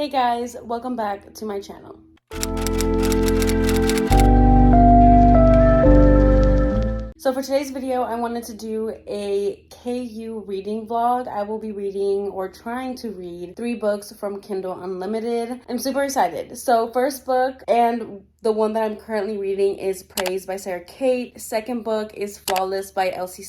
Hey guys, welcome back to my channel. So for today's video, I wanted to do a KU reading vlog. I will be reading or trying to read 3 books from Kindle Unlimited. I'm super excited. So first book, and the one that I'm currently reading, is Praise by Sara Cate. Second book is Flawless by Elsie.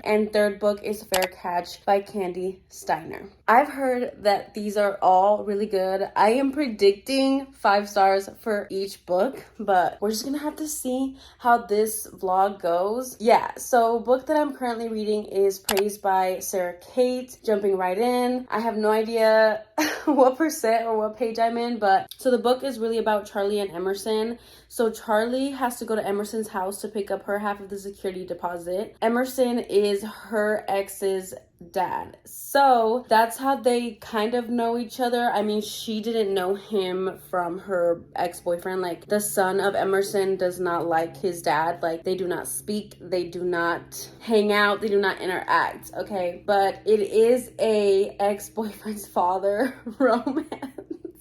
And third book is Fair Catch by Kandi Steiner. I've heard that these are all really good. I am predicting 5 stars for each book, but we're just gonna have to see how this vlog goes. Yeah, so book that I'm currently reading is Praise by Sara Cate. Jumping right in. I have no idea what percent or what page I'm in, but so the book is really about Charlie and Emerson. So Charlie has to go to Emerson's house to pick up her half of the security deposit. Emerson is her ex's dad. So that's how they kind of know each other. I mean, she didn't know him from her ex-boyfriend. Like, the son of Emerson does not like his dad. Like, they do not speak, they do not hang out, they do not interact, okay? But it is a ex-boyfriend's father romance.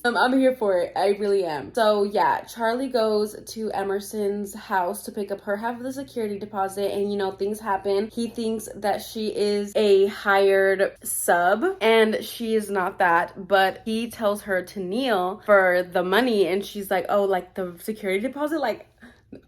I'm here for it. I really am. So yeah, Charlie goes to Emerson's house to pick up her half of the security deposit, and you know, things happen. He thinks that she is a hired sub, and she is not that, but he tells her to kneel for the money, and she's like, oh, like the security deposit? Like,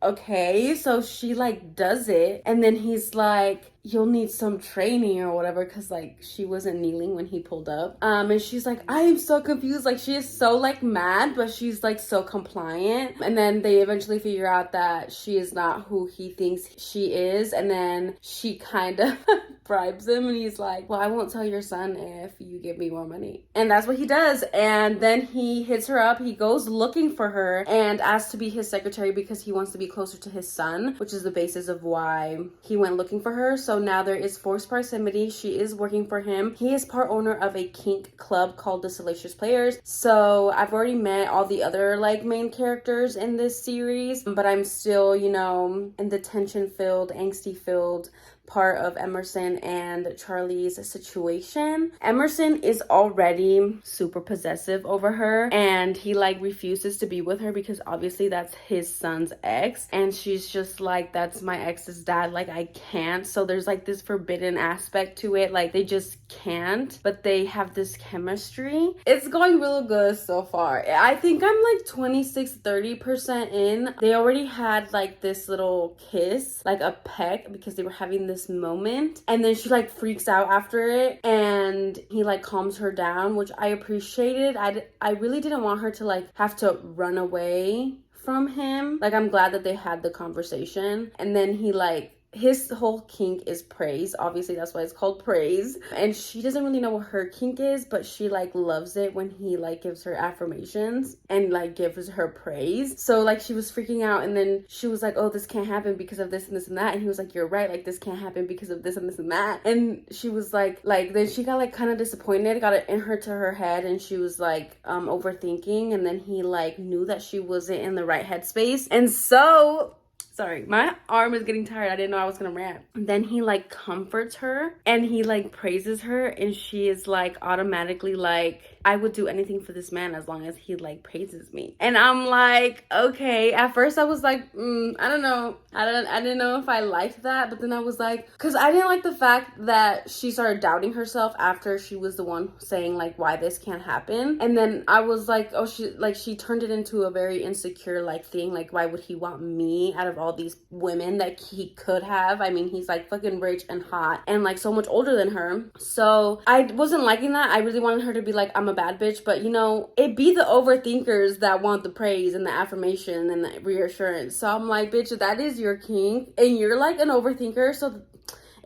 okay. So she like does it, and then he's like, you'll need some training or whatever, because like she wasn't kneeling when he pulled up. And she's like, I am so confused. Like, she is so like mad, but she's like so compliant. And then they eventually figure out that she is not who he thinks she is, and then she kind of bribes him, and he's like, well, I won't tell your son if you give me more money. And that's what he does. And then he hits her up. He goes looking for her and asks to be his secretary because he wants to be closer to his son, which is the basis of why he went looking for her. So now there is forced proximity. She is working for him. He is part owner of a kink club called the Salacious Players. So I've already met all the other like main characters in this series, but I'm still, you know, in the tension-filled, angsty-filled part of Emerson and Charlie's situation. Emerson is already super possessive over her, and he like refuses to be with her because obviously that's his son's ex, and she's just like, that's my ex's dad, like I can't. So there's like this forbidden aspect to it, like they just can't, but they have this chemistry. It's going real good so far. I think I'm like 26-30% in. They already had like this little kiss, like a peck, because they were having this moment, and then she like freaks out after it, and he like calms her down, which I appreciated. I really didn't want her to like have to run away from him. Like, I'm glad that they had the conversation. And then he like, his whole kink is praise. Obviously, that's why it's called Praise. And she doesn't really know what her kink is, but she like loves it when he like gives her affirmations and like gives her praise. So like she was freaking out, and then she was like, oh, this can't happen because of this and this and that. And he was like, you're right, like this can't happen because of this and this and that. And she was like then she got like kind of disappointed, got it in her to her head, and she was like overthinking. And then he like knew that she wasn't in the right headspace, and so sorry, my arm is getting tired. I didn't know I was gonna rant. Then he like comforts her, and he like praises her, and she is like automatically like, I would do anything for this man as long as he like praises me. And I'm like, okay. At first I was like, I don't know. I didn't know if I liked that, but then I was like, because I didn't like the fact that she started doubting herself after she was the one saying like why this can't happen. And then I was like, oh, she turned it into a very insecure like thing. Like, why would he want me out of all these women that he could have? I mean, he's like fucking rich and hot and like so much older than her. So I wasn't liking that. I really wanted her to be like, I'm a bad bitch, but you know, it be the overthinkers that want the praise and the affirmation and the reassurance. So I'm like, bitch, that is your kink, and you're like an overthinker, so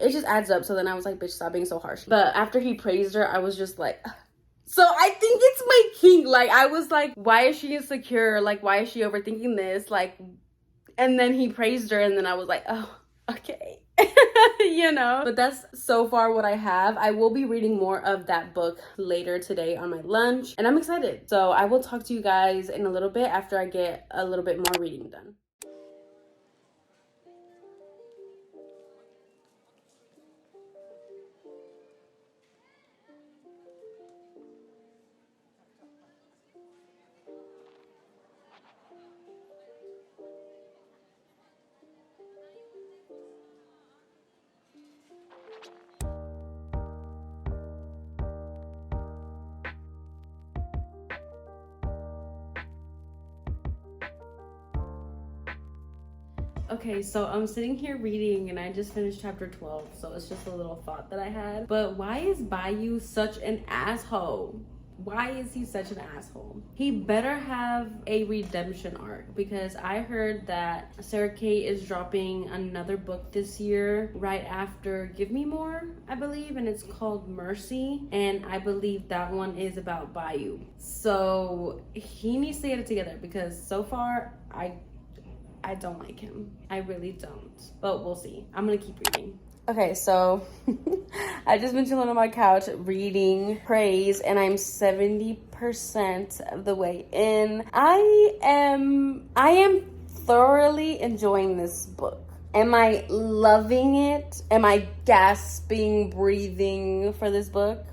it just adds up. So then I was like, bitch, stop being so harsh. But after he praised her, I was just like, ugh. So I think it's my kink. Like, I was like, why is she insecure? Like, why is she overthinking this? Like, and then he praised her, and then I was like, oh, okay. You know, but that's so far what I have. I will be reading more of that book later today on my lunch, and I'm excited. So I will talk to you guys in a little bit after I get a little bit more reading done. Okay, so I'm sitting here reading and I just finished chapter 12, so it's just a little thought that I had. But why is Bayou such an asshole? Why is he such an asshole? He better have a redemption arc, because I heard that Sara Cate is dropping another book this year right after Give Me More, I believe, and it's called Mercy, and I believe that one is about Bayou. So he needs to get it together, because so far I don't like him. I really don't. But we'll see. I'm gonna keep reading. Okay, so I just been chilling on my couch reading Praise, and I'm 70% of the way in. I am thoroughly enjoying this book. Am I loving it? Am I gasping, breathing for this book?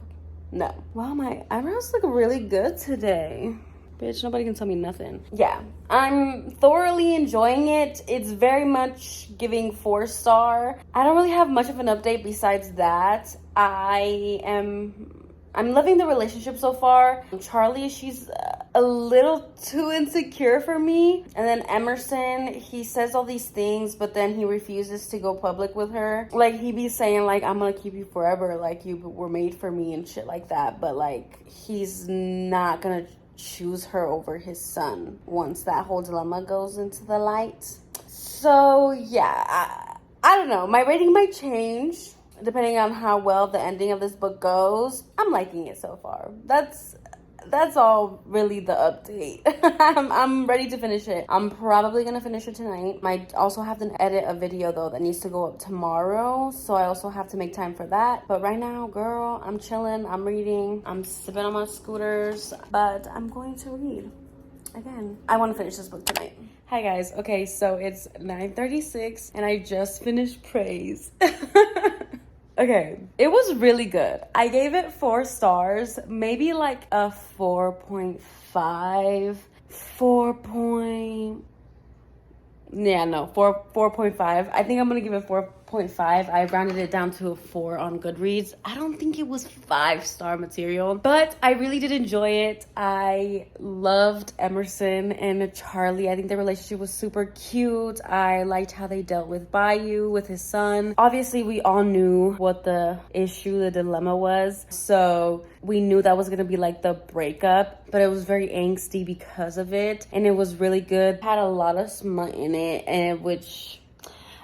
No. Wow, my eyebrows look really good today. Bitch, nobody can tell me nothing. Yeah, I'm thoroughly enjoying it. It's very much giving 4-star. I don't really have much of an update besides that. I'm loving the relationship so far. Charlie, she's a little too insecure for me. And then Emerson, he says all these things, but then he refuses to go public with her. Like, he be saying, like, I'm gonna keep you forever, like, you were made for me and shit like that. But, like, he's not gonna choose her over his son once that whole dilemma goes into the light. So yeah, I don't know, my rating might change depending on how well the ending of this book goes. I'm liking it so far. That's all really the update. I'm ready to finish it. I'm probably gonna finish it tonight. Might also have to edit a video though that needs to go up tomorrow, so I also have to make time for that. But right now, girl, I'm chilling, I'm reading, I'm sipping on my scooters, but I'm going to read again. I want to finish this book tonight. Hi guys. Okay, so it's 9:36 and I just finished Praise. Okay, it was really good. I gave it 4 stars, maybe like a 4.5, 4.5. I think I'm gonna give it 4.5. I rounded it down to a 4 on Goodreads. I don't think it was 5-star material, but I really did enjoy it. I loved Emerson and Charlie. I think their relationship was super cute. I liked how they dealt with Bayou, with his son. Obviously, we all knew what the dilemma was. So we knew that was gonna be like the breakup, but it was very angsty because of it. And it was really good. Had a lot of smut in it, and which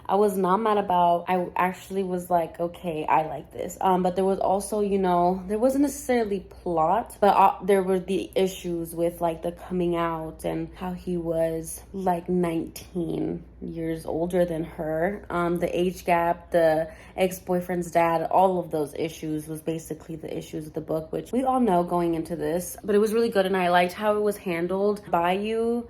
I was not mad about. I actually was like, okay, I like this. But there was also, you know, there wasn't necessarily plot, but there were the issues with like the coming out and how he was like 19 years older than her. The age gap, the ex-boyfriend's dad, all of those issues was basically the issues of the book, which we all know going into this. But it was really good, and I liked how it was handled. Bayou,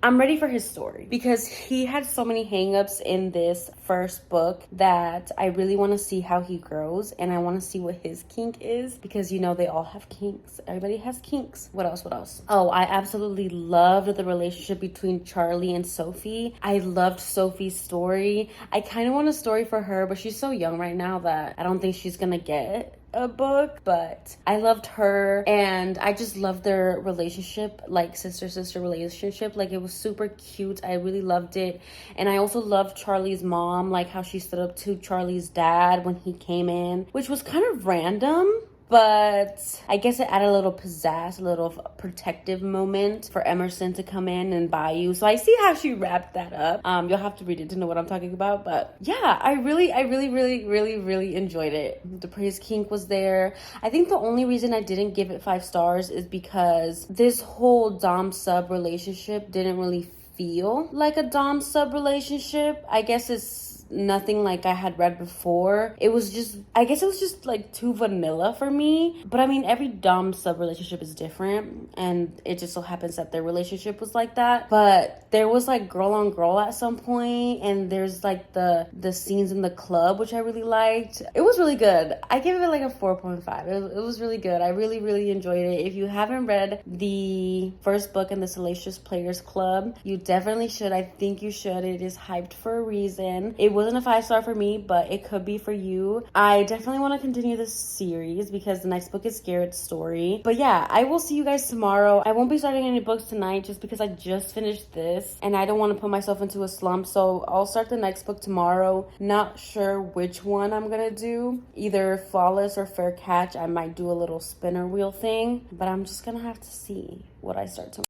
I'm ready for his story because he had so many hangups in this first book that I really want to see how he grows, and I want to see what his kink is, because you know they all have kinks. Everybody has kinks. What else? Oh, I absolutely loved the relationship between Charlie and Sophie. I loved Sophie's story. I kind of want a story for her, but she's so young right now that I don't think she's gonna get a book. But I loved her, and I just loved their relationship, like sister relationship. Like, it was super cute. I really loved it. And I also loved Charlie's mom, like how she stood up to Charlie's dad when he came in, which was kind of random, but I guess it added a little pizzazz, a little protective moment for Emerson to come in and Bayou. So I see how she wrapped that up. You'll have to read it to know what I'm talking about. But yeah, I really enjoyed it. The praise kink was there. I think the only reason I didn't give it 5 stars is because this whole Dom sub relationship didn't really feel like a Dom sub relationship. I guess it's nothing like I had read before. I guess it was just like too vanilla for me. But I mean, every Dom sub relationship is different, and it just so happens that their relationship was like that. But there was like girl on girl at some point, and there's like the scenes in the club, which I really liked. It was really good. I give it like a 4.5. It was really good. I really enjoyed it. If you haven't read the first book in the Salacious Players Club, you definitely should. I think you should. It is hyped for a reason. It wasn't a 5-star for me, but it could be for you. I definitely want to continue this series because the next book is Garrett's story. But yeah, I will see you guys tomorrow. I won't be starting any books tonight just because I just finished this and I don't want to put myself into a slump. So I'll start the next book tomorrow. Not sure which one I'm gonna do, either Flawless or Fair Catch. I might do a little spinner wheel thing, but I'm just gonna have to see what I start tomorrow.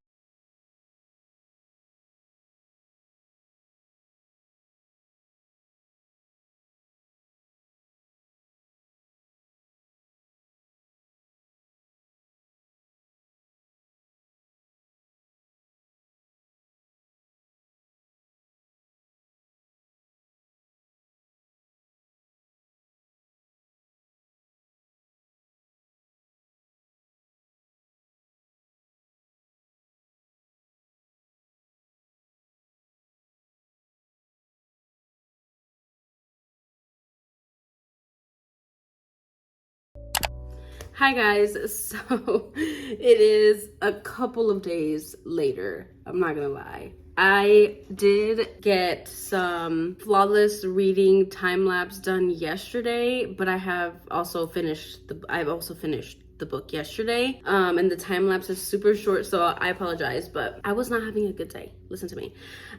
Hi guys, so it is a couple of days later, I'm not gonna lie. I did get some flawless reading time lapse done yesterday, but I've also finished the book yesterday, and the time lapse is super short, so I apologize, but I was not having a good day. Listen to me.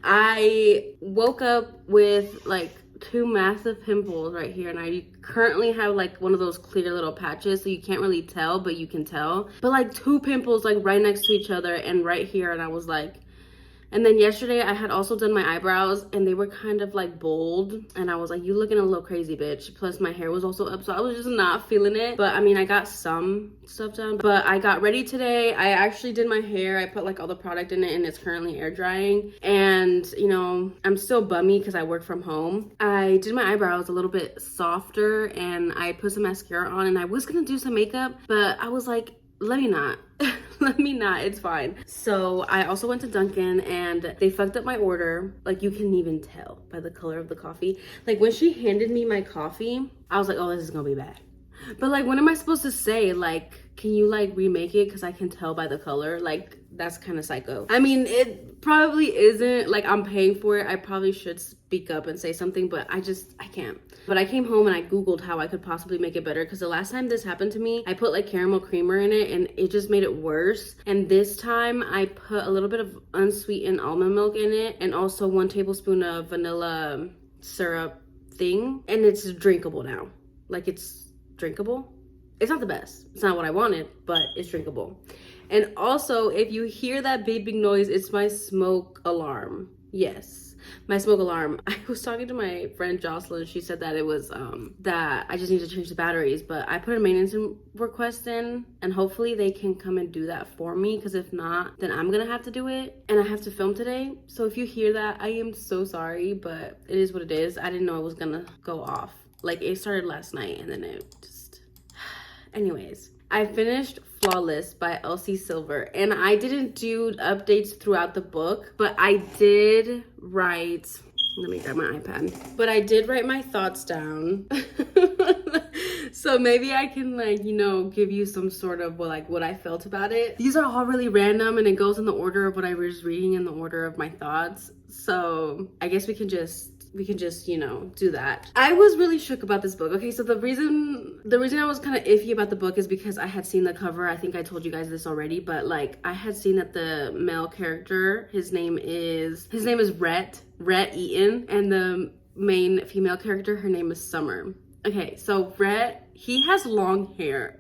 I woke up with like 2 massive pimples right here, and I currently have like one of those clear little patches, so you can't really tell, but you can tell. But like 2 pimples like right next to each other and right here, and I was like, and then yesterday I had also done my eyebrows and they were kind of like bold, and I was like, you looking a little crazy, bitch. Plus my hair was also up, so I was just not feeling it. But I mean, I got some stuff done, but I got ready today. I actually did my hair. I put like all the product in it and it's currently air drying, and you know, I'm still bummy because I work from home. I did my eyebrows a little bit softer and I put some mascara on, and I was gonna do some makeup, but I was like, let me not. Let me not, it's fine. So I also went to Dunkin' and they fucked up my order. Like, you can even tell by the color of the coffee. Like, when she handed me my coffee, I was like, oh, this is gonna be bad. But like, what am I supposed to say? Like, can you like remake it? Because I can tell by the color. Like, that's kind of psycho. I mean, it probably isn't. Like, I'm paying for it. I probably should speak up and say something, but I can't. But I came home and I Googled how I could possibly make it better, because the last time this happened to me, I put like caramel creamer in it and it just made it worse. And this time I put a little bit of unsweetened almond milk in it and also 1 tablespoon of vanilla syrup thing. And it's drinkable now. Like, it's drinkable. It's not the best. It's not what I wanted, but it's drinkable. And also, if you hear that beeping noise, it's my smoke alarm. Yes, my smoke alarm. I was talking to my friend Jocelyn. She said that it was that I just need to change the batteries, but I put a maintenance request in and hopefully they can come and do that for me, because if not, then I'm gonna have to do it, and I have to film today. So if you hear that, I am so sorry, but it is what it is. I didn't know it was gonna go off. Like, it started last night and then it just anyways, I finished Flawless by Elsie Silver, and I didn't do updates throughout the book, but I did write, let me grab my iPad, but I did write my thoughts down. So maybe I can, like, you know, give you some sort of like what I felt about it. These are all really random and it goes in the order of what I was reading, in the order of my thoughts. So I guess we can just, you know, do that. I was really shook about this book. Okay, so the reason I was kind of iffy about the book is because I had seen the cover. I think I told you guys this already, but like, I had seen that the male character, his name is Rhett Eaton, and the main female character, her name is Summer. Okay, so Rhett, he has long hair.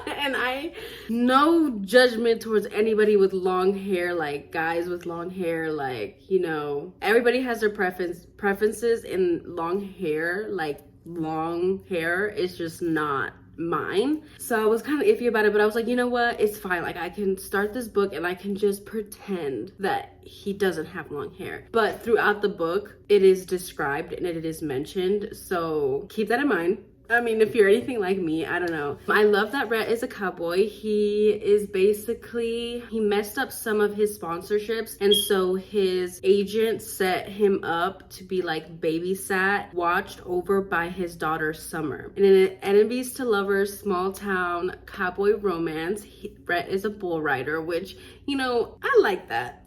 And no judgment towards anybody with long hair, like guys with long hair, like, you know, everybody has their preferences in long hair. Like, long hair is just not mine. So I was kind of iffy about it, but I was like, you know what, it's fine. Like, I can start this book and I can just pretend that he doesn't have long hair. But throughout the book, it is described and it is mentioned, so keep that in mind. I mean, if you're anything like me, I don't know. I love that Rhett is a cowboy. He messed up some of his sponsorships, and so his agent set him up to be like babysat, watched over by his daughter Summer. And in an enemies to lovers, small town cowboy romance, Rhett is a bull rider, which, you know, I like that.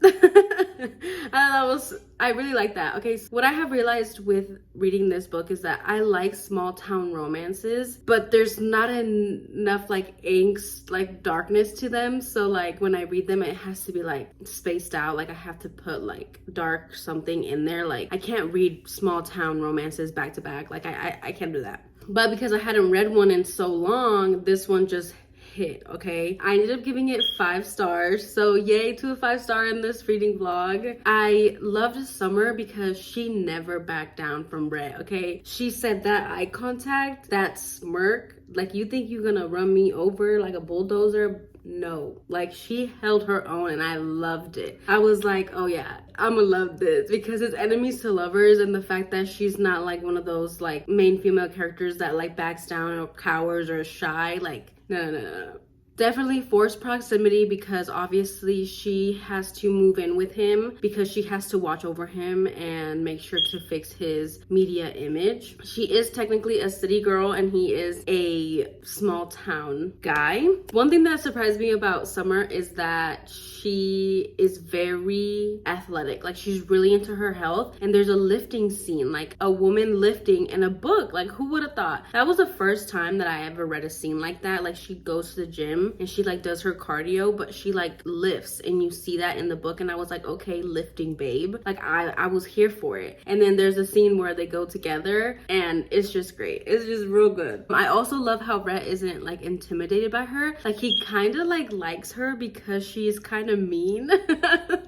I really like that. Okay, so what I have realized with reading this book is that I like small town romances, but there's not enough like angst, like darkness to them. So like when I read them, it has to be like spaced out. Like I have to put like dark something in there. Like I can't read small town romances back to back. Like I can't do that. But because I hadn't read one in so long, this one just hit. Okay, I ended up giving it 5 stars, so yay to a 5-star in this reading vlog. I loved Summer because she never backed down from Rhett. Okay, she said that eye contact, that smirk, like you think you're gonna run me over like a bulldozer. No, like she held her own, and I loved it. I was like, oh yeah, I'ma love this, because it's enemies to lovers, and the fact that she's not like one of those like main female characters that like backs down or cowers or is shy. Like no. Definitely forced proximity, because obviously she has to move in with him because she has to watch over him and make sure to fix his media image. She is technically a city girl and he is a small town guy. One thing that surprised me about Summer is that she is very athletic. Like she's really into her health, and there's a lifting scene, like a woman lifting in a book. Like who would have thought? That was the first time that I ever read a scene like that. Like she goes to the gym and she like does her cardio, but she like lifts, and you see that in the book, and I was like, okay, lifting babe. Like I was here for it. And then there's a scene where they go together, and it's just great. It's just real good. I also love how Rhett isn't like intimidated by her. Like he kind of like likes her because she's kind of mean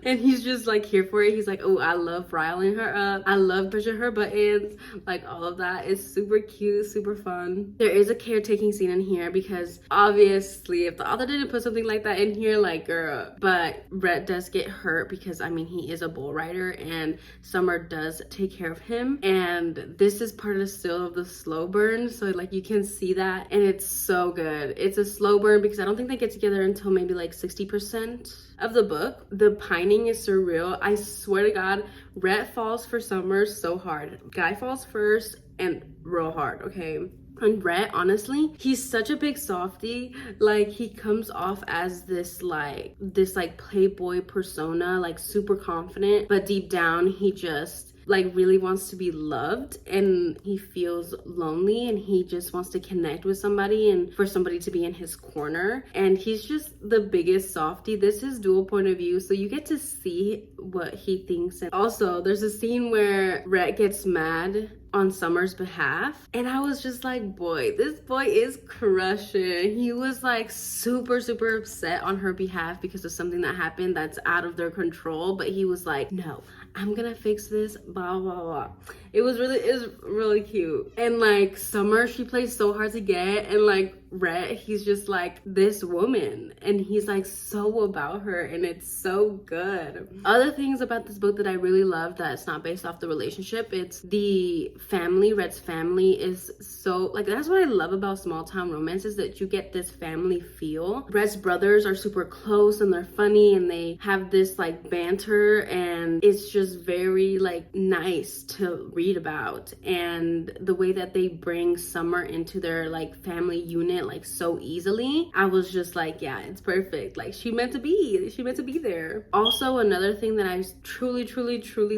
and he's just like here for it. He's like, oh, I love riling her up, I love pushing her buttons. Like all of that is super cute, super fun. There is a caretaking scene in here because obviously if the author didn't put something like that in here, like girl. But Rhett does get hurt because I mean he is a bull rider, and Summer does take care of him, and this is part of the still of the slow burn, so like you can see that, and it's so good. It's a slow burn because I don't think they get together until maybe like 60% of the book. The pining is surreal. I swear to God, Rhett falls for Summer so hard. Guy falls first and real hard, okay? And Rhett, honestly, he's such a big softie. Like he comes off as this like playboy persona, like super confident, but deep down he just like really wants to be loved, and he feels lonely, and he just wants to connect with somebody and for somebody to be in his corner. And he's just the biggest softie. This is dual point of view, so you get to see what he thinks. And also there's a scene where Rhett gets mad on Summer's behalf, and I was just like, boy, this boy is crushing. He was like super upset on her behalf because of something that happened that's out of their control, but he was like, no, I'm gonna fix this, blah blah blah. It was really cute. And like Summer, she plays so hard to get, and like Rhett, he's just like this woman, and he's like so about her, and it's so good. Other things about this book that I really love that's not based off the relationship, it's the family. Rhett's family is so like, that's what I love about small town romances, that you get this family feel. Rhett's brothers are super close, and they're funny, and they have this like banter, and it's just very like nice to read about. And the way that they bring Summer into their like family unit like so easily, I was just like, yeah, it's perfect. Like she meant to be there. Also, another thing that I truly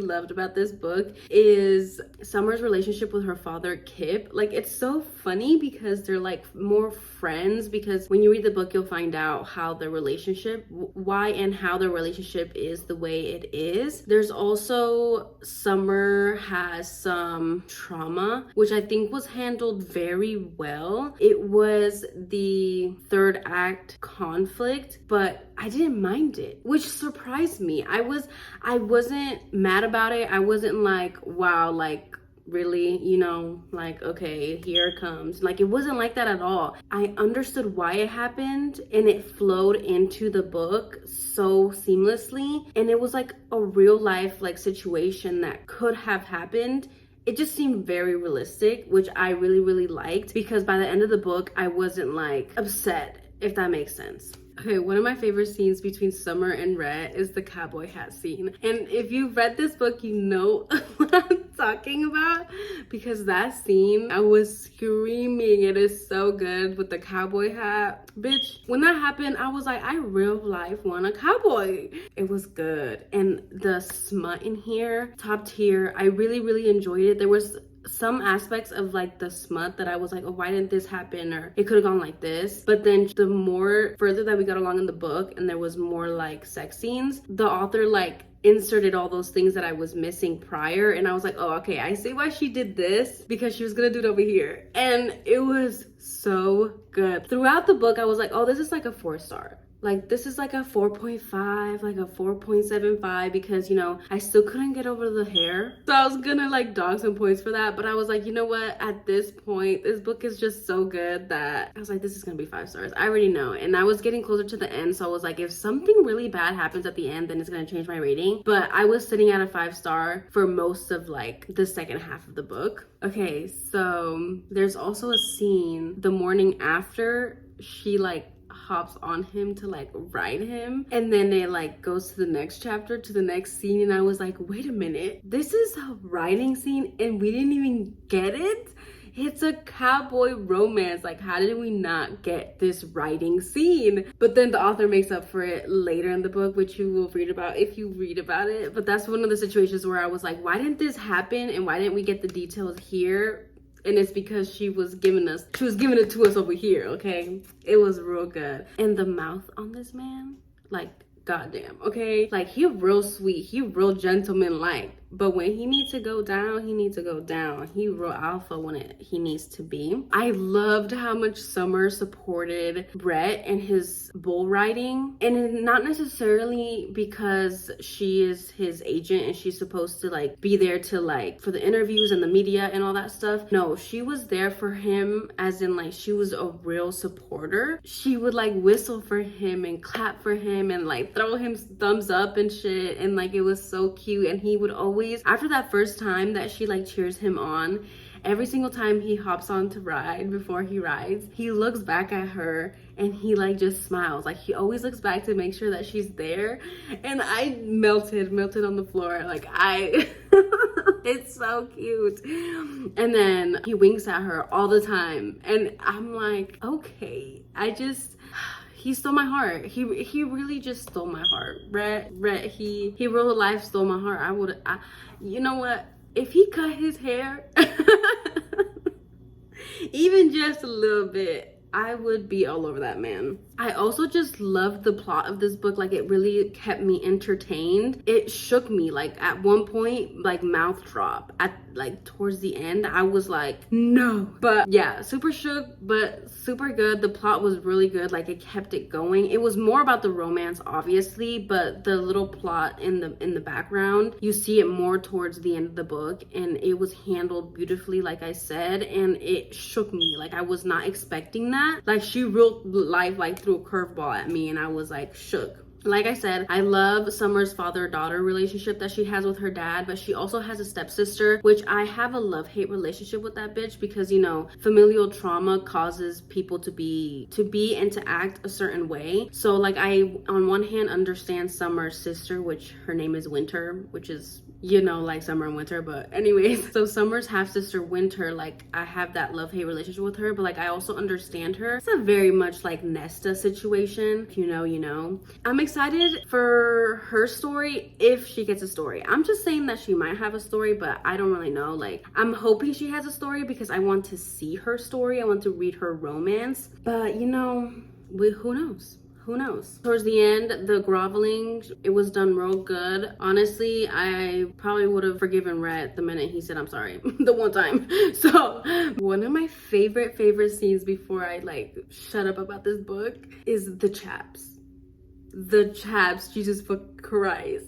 loved about this book is Summer's relationship with her father Kip. Like it's so funny because they're like more friends, because when you read the book you'll find out how their relationship, why and how their relationship is the way it is. There's also Summer has some trauma, which I think was handled very well. It was the third act conflict, but I didn't mind it, which surprised me. I wasn't mad about it. I wasn't like, wow, like really, you know, like, okay, here it comes. Like it wasn't like that at all. I understood why it happened, and it flowed into the book so seamlessly, and it was like a real life like situation that could have happened, it just seemed very realistic, which I really, really liked, because by the end of the book, I wasn't like upset, if that makes sense. Okay, one of my favorite scenes between Summer and Rhett is the cowboy hat scene. And if you've read this book, you know what I'm talking about, because that scene, I was screaming. It is so good with the cowboy hat. Bitch, when that happened, I was like, I real life want a cowboy. It was good. And the smut in here, top tier. I really, really enjoyed it. There was some aspects of like the smut that I was like, oh, why didn't this happen, or it could have gone like this. But then the more further that we got along in the book and there was more like sex scenes, the author like inserted all those things that I was missing prior, and I was like, oh, okay, I see why she did this, because she was gonna do it over here. And it was so good. Throughout the book, I was like, oh, this is like a 4-star. Like, this is like a 4.5, like a 4.75, because, you know, I still couldn't get over the hair. So I was gonna like dog some points for that. But I was like, you know what? At this point, this book is just so good that I was like, this is gonna be 5 stars. I already know. And I was getting closer to the end. So I was like, if something really bad happens at the end, then it's gonna change my rating. But I was sitting at a 5-star for most of like the second half of the book. Okay, so there's also a scene the morning after she like hops on him to like ride him, and then it like goes to the next chapter, to the next scene, and I was like, wait a minute, this is a riding scene and we didn't even get it? It's a cowboy romance. Like, how did we not get this riding scene? But then the author makes up for it later in the book, which you will read about if you read about it. But that's one of the situations where I was like, why didn't this happen, and why didn't we get the details here? And it's because she was giving it to us over here, okay? It was real good. And the mouth on this man, like, goddamn, okay? Like, he real sweet, he real gentleman-like. But when he needs to go down, he needs to go down. He real alpha when he needs to be. I loved how much Summer supported Brett and his bull riding. And not necessarily because she is his agent and she's supposed to like be there to like for the interviews and the media and all that stuff. No, she was there for him, as in like she was a real supporter. She would like whistle for him and clap for him and like throw him thumbs up and shit. And like it was so cute. And he would always, after that first time that she like cheers him on, every single time he hops on to ride, before he rides, he looks back at her and he like just smiles. Like he always looks back to make sure that she's there. And I melted on the floor. Like it's so cute. And then he winks at her all the time. And I'm like, okay, he stole my heart. He really just stole my heart. Brett, he real life stole my heart. You know what? If he cut his hair, even just a little bit, I would be all over that man. I also just loved the plot of this book. Like, it really kept me entertained. It shook me. Like, at one point, like, mouth drop. At, like, towards the end, I was like, no. But, yeah, super shook, but super good. The plot was really good. Like, it kept it going. It was more about the romance, obviously, but the little plot in the background, you see it more towards the end of the book, and it was handled beautifully, like I said, and it shook me. Like, I was not expecting that. Like, she real life, like, threw a curveball at me, and I was like shook. Like I said, I love Summer's father-daughter relationship that she has with her dad, but she also has a stepsister, which I have a love-hate relationship with that bitch, because, you know, familial trauma causes people to be and to act a certain way. So like, I on one hand understand Summer's sister, which her name is Winter, which is, you know, like Summer and Winter. But anyways, so Summer's half-sister Winter, like, I have that love-hate relationship with her, but like I also understand her. It's a very much like Nesta situation. If you know, you know. I'm excited for her story, if she gets a story. I'm just saying that she might have a story, but I don't really know. Like, I'm hoping she has a story because I want to see her story. I want to read her romance. But, you know, who knows? Who knows? Towards the end, the groveling, it was done real good. Honestly, I probably would have forgiven Rhett the minute he said, I'm sorry, the one time. So one of my favorite scenes before I like shut up about this book is the chaps. The chaps, Jesus fuck Christ.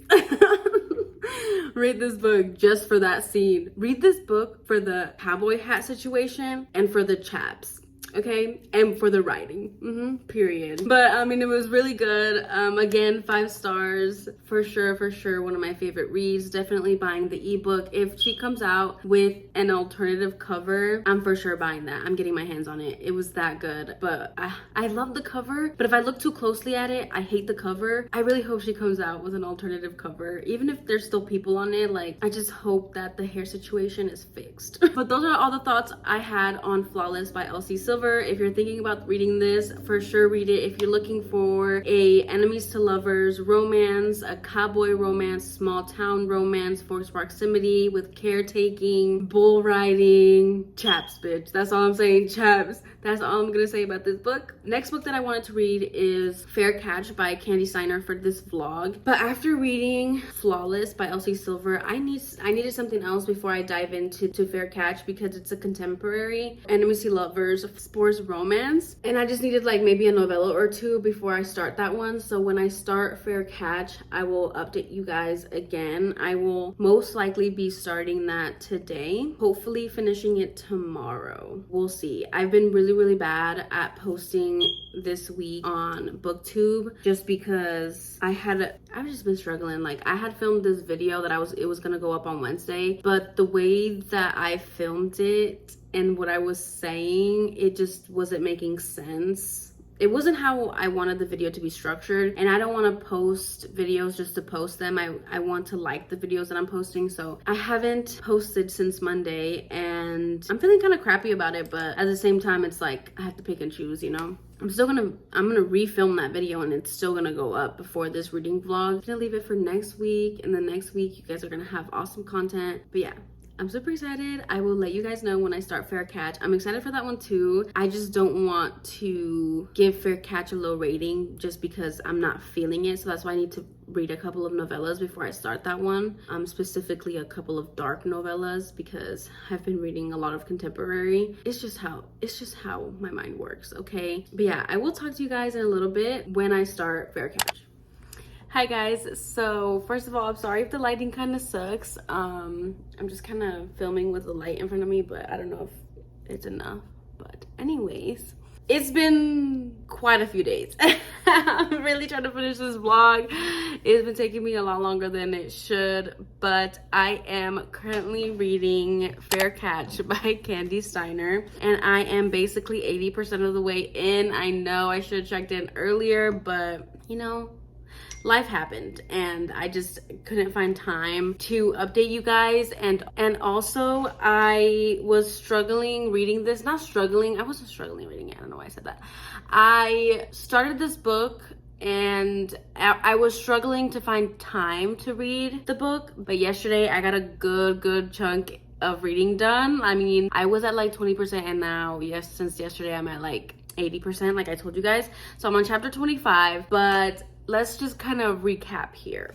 Read this book just for that scene. Read this book for the cowboy hat situation and for the chaps. okay, and for the writing, period. But I mean, it was really good. Again, 5 stars for sure. One of my favorite reads. Definitely buying the ebook. If she comes out with an alternative cover, I'm for sure buying that. I'm getting my hands on it. It was that good. But I love the cover, but if I look too closely at it, I hate the cover. I really hope she comes out with an alternative cover, even if there's still people on it. Like, I just hope that the hair situation is fixed. But those are all the thoughts I had on Flawless by Elsie Silver. If you're thinking about reading this, for sure read it. If you're looking for a enemies to lovers romance, a cowboy romance, small town romance, forced proximity with caretaking, bull riding, chaps, bitch. That's all I'm saying, chaps. That's all I'm gonna say about this book. Next book that I wanted to read is Fair Catch by Kandi Steiner for this vlog. But after reading Flawless by Elsie Silver, I needed something else before I dive into Fair Catch, because it's a contemporary enemies to lovers sports romance, and I just needed like maybe a novella or two before I start that one. So when I start Fair Catch, I will update you guys again. I will most likely be starting that today, hopefully finishing it tomorrow. We'll see. I've been really bad at posting this week on booktube, just because I've just been struggling. Like, I had filmed this video that it was gonna go up on Wednesday, but the way that I filmed it and what I was saying, it just wasn't making sense. It wasn't how I wanted the video to be structured, and I don't want to post videos just to post them. I want to like the videos that I'm posting, so I haven't posted since Monday, and I'm feeling kind of crappy about it, but at the same time, it's like I have to pick and choose, you know? I'm gonna refilm that video, and it's still gonna go up before this reading vlog. I'm gonna leave it for next week, and then next week you guys are gonna have awesome content. But yeah, I'm super excited. I will let you guys know when I start Fair Catch. I'm excited for that one too. I just don't want to give Fair Catch a low rating just because I'm not feeling it. So that's why I need to read a couple of novellas before I start that one. Specifically a couple of dark novellas, because I've been reading a lot of contemporary. It's just how my mind works, okay? But yeah, I will talk to you guys in a little bit when I start Fair Catch. Hi guys, so first of all, I'm sorry if the lighting kind of sucks. I'm just kind of filming with the light in front of me, but I don't know if it's enough. But anyways, it's been quite a few days. I'm really trying to finish this vlog. It's been taking me a lot longer than it should, but I am currently reading Fair Catch by Kandi Steiner, and I am basically 80% of the way in. I know I should have checked in earlier, but you know, life happened and I just couldn't find time to update you guys. And also I was struggling reading this. Not struggling, I wasn't struggling reading it. I don't know why I said that. I started this book and I was struggling to find time to read the book, but yesterday I got a good chunk of reading done. I mean, I was at like 20%, and now since yesterday I'm at like 80%, like I told you guys. So I'm on chapter 25, but let's just kind of recap here.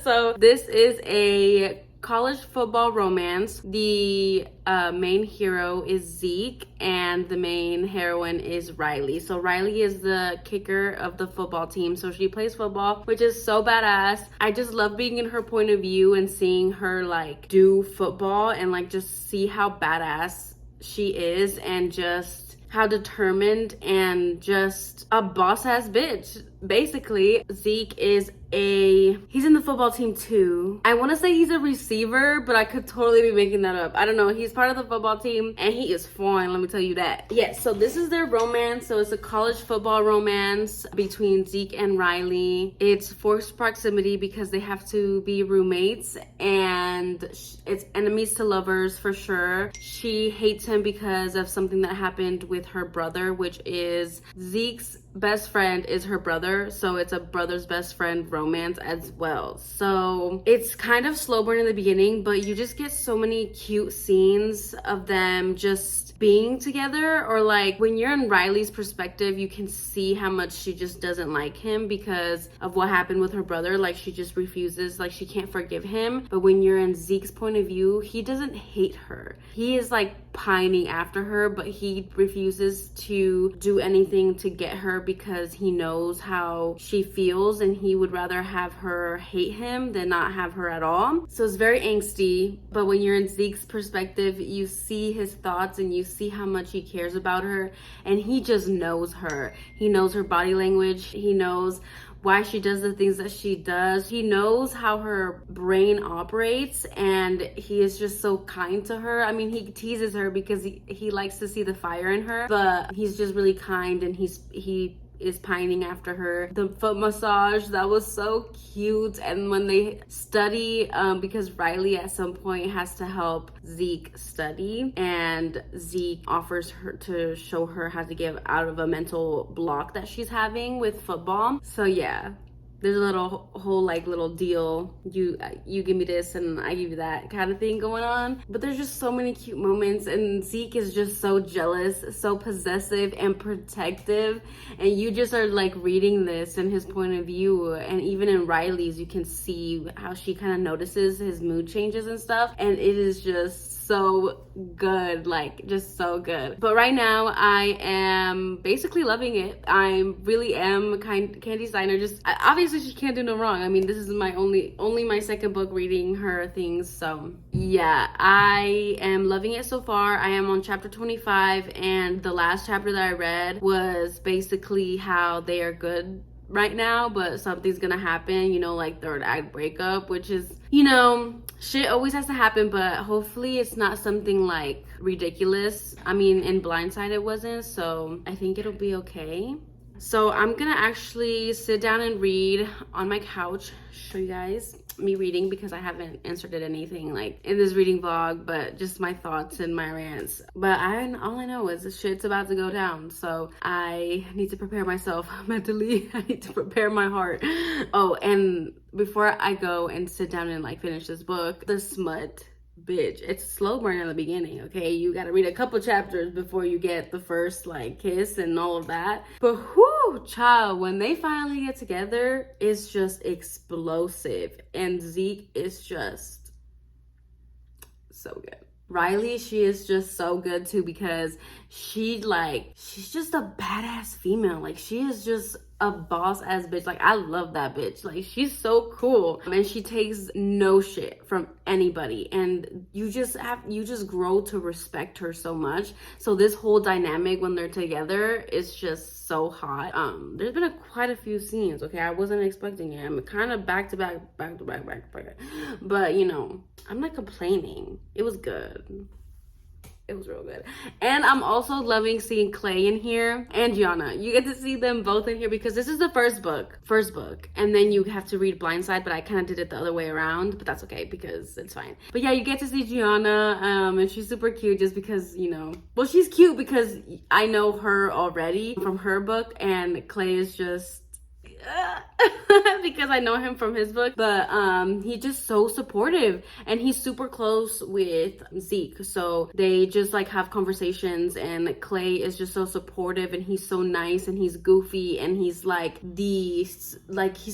So this is a college football romance. The main hero is Zeke and the main heroine is Riley. So Riley is the kicker of the football team. So she plays football, which is so badass. I just love being in her point of view and seeing her like do football and like just see how badass she is, and just how determined and just a boss ass bitch. Basically, Zeke is he's in the football team too. I want to say he's a receiver, but I could totally be making that up. I don't know. He's part of the football team and he is fine, let me tell you that. Yes, so this is their romance. So it's a college football romance between Zeke and Riley. It's forced proximity because they have to be roommates, and it's enemies to lovers for sure. She hates him because of something that happened with her brother, which is Zeke's best friend is her brother, so it's a brother's best friend romance as well. So it's kind of slow burn in the beginning, but you just get so many cute scenes of them just being together. Or like when you're in Riley's perspective, you can see how much she just doesn't like him because of what happened with her brother. Like she just refuses, like she can't forgive him. But when you're in Zeke's point of view, he doesn't hate her. He is like pining after her, but he refuses to do anything to get her because he knows how she feels and he would rather have her hate him than not have her at all. So it's very angsty, but when you're in Zeke's perspective, you see his thoughts and you see how much he cares about her, and he just knows her. He knows her body language. He knows why she does the things that she does. He knows how her brain operates, and he is just so kind to her. I mean, he teases her because he likes to see the fire in her, but he's just really kind, and he is pining after her. The foot massage, that was so cute. And when they study, because Riley at some point has to help Zeke study, and Zeke offers her to show her how to get out of a mental block that she's having with football. So yeah, there's a whole little deal, you give me this and I give you that kind of thing going on. But there's just so many cute moments, and Zeke is just so jealous, so possessive and protective, and you just are like reading this in his point of view. And even in Riley's, you can see how she kind of notices his mood changes and stuff, and it is just so good, like just so good. But right now I am basically loving it. I really am. Kandi Steiner, just obviously she can't do no wrong. I mean, this is my only my second book reading her things, so yeah, I am loving it so far. I am on chapter 25, and the last chapter that I read was basically how they are good right now, but something's gonna happen, you know, like third act breakup, which is, you know, shit always has to happen, but hopefully it's not something like ridiculous. I mean, in Blindside it wasn't, so I think it'll be okay. So I'm gonna actually sit down and read on my couch, show you guys me reading, because I haven't inserted anything like in this reading vlog, but just my thoughts and my rants. But all I know is this shit's about to go down, so I need to prepare myself mentally. I need to prepare my heart. Oh, and before I go and sit down and like finish this book, the smut, bitch, it's a slow burn in the beginning, okay? You gotta read a couple chapters before you get the first like kiss and all of that. But whoo, child, when they finally get together, it's just explosive, and Zeke is just so good. Riley, she is just so good too, because she's just a badass female. Like, she is just a boss ass bitch. Like, I love that bitch. Like, she's so cool, and she takes no shit from anybody, and you just grow to respect her so much. So this whole dynamic when they're together is just so hot. There's been quite a few scenes, okay? I wasn't expecting it. I'm kind of back to back, but you know, I'm not complaining. It was good. It was real good. And I'm also loving seeing Clay in here and Gianna. You get to see them both in here because this is the first book, and then you have to read Blindside, but I kind of did it the other way around, but that's okay because it's fine. But yeah, you get to see Gianna, and she's super cute just because, you know, well, she's cute because I know her already from her book, and Clay is just because I know him from his book, but he's just so supportive, and he's super close with Zeke, so they just like have conversations, and Clay is just so supportive, and he's so nice, and he's goofy, and he's like he's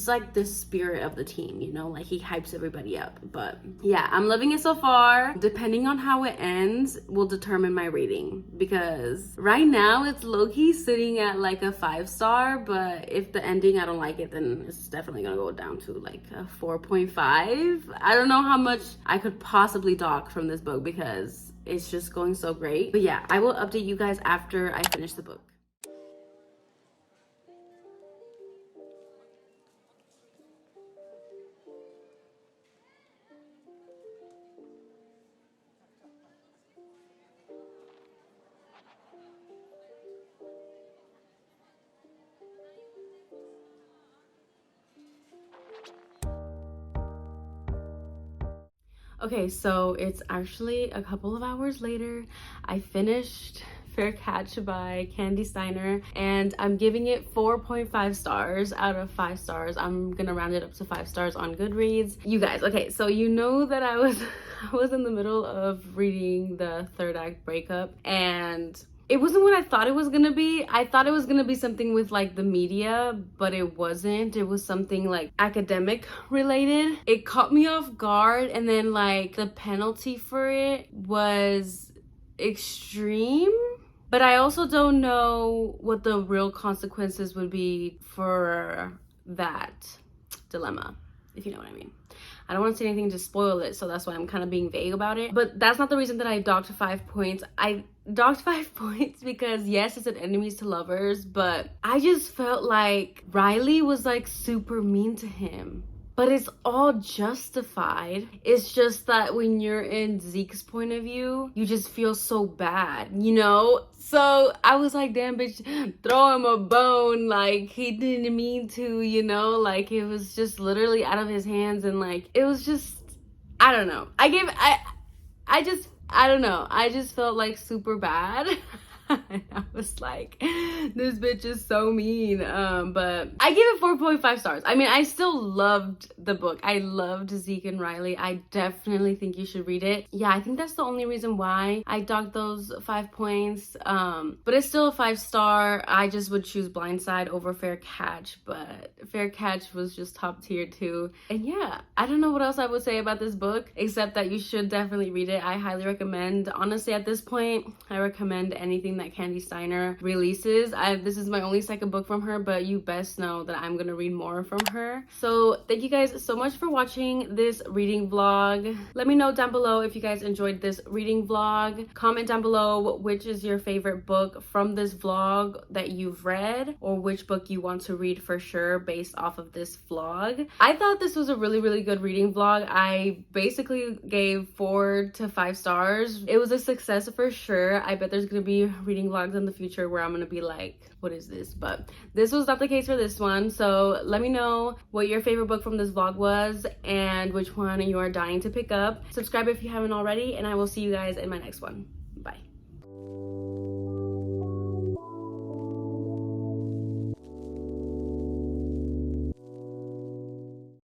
like the spirit of the team, you know, like he hypes everybody up. But yeah, I'm loving it so far. Depending on how it ends will determine my rating, because right now it's low-key sitting at like a 5-star, but if the ending I don't like it, then it's definitely gonna go down to like a 4.5. I don't know how much I could possibly dock from this book because it's just going so great. But yeah, I will update you guys after I finish the book. Okay, so it's actually a couple of hours later. I finished Fair Catch by Kandi Steiner, and I'm giving it 4.5 stars out of 5 stars. I'm gonna round it up to 5 stars on Goodreads. You guys, okay, so you know that I was in the middle of reading the third act breakup, and it wasn't what I thought it was gonna be. I thought it was gonna be something with like the media, but it wasn't. It was something like academic related. It caught me off guard, and then like the penalty for it was extreme, but I also don't know what the real consequences would be for that dilemma, if you know what I mean. I don't want to say anything to spoil it, so that's why I'm kind of being vague about it. But that's not the reason that I docked 5 points. I docked 5 points because yes, it's an enemies to lovers, but I just felt like Riley was like super mean to him. But it's all justified. It's just that when you're in Zeke's point of view, you just feel so bad, you know? So I was like, damn, bitch, throw him a bone. Like, he didn't mean to, you know? Like, it was just literally out of his hands. And like, it was just, I don't know. I don't know. I just felt like super bad. I was like, this bitch is so mean. But I gave it 4.5 stars. I mean, I still loved the book. I loved Zeke and Riley. I definitely think you should read it. Yeah, I think that's the only reason why I docked those 5 points. But it's still a 5-star. I just would choose Blindside over Fair Catch, but Fair Catch was just top tier too. And yeah, I don't know what else I would say about this book, except that you should definitely read it. I highly recommend. Honestly, at this point, I recommend anything that Kandi Steiner releases. This is my only second book from her, but you best know that I'm gonna read more from her. So thank you guys so much for watching this reading vlog. Let me know down below if you guys enjoyed this reading vlog. Comment down below which is your favorite book from this vlog that you've read, or which book you want to read for sure based off of this vlog. I thought this was a really good reading vlog. I basically gave 4 to 5 stars. It was a success for sure. I bet there's gonna be reading vlogs in the future where I'm gonna be like, what is this? But this was not the case for this one. So let me know what your favorite book from this vlog was and which one you are dying to pick up. Subscribe if you haven't already, and I will see you guys in my next one.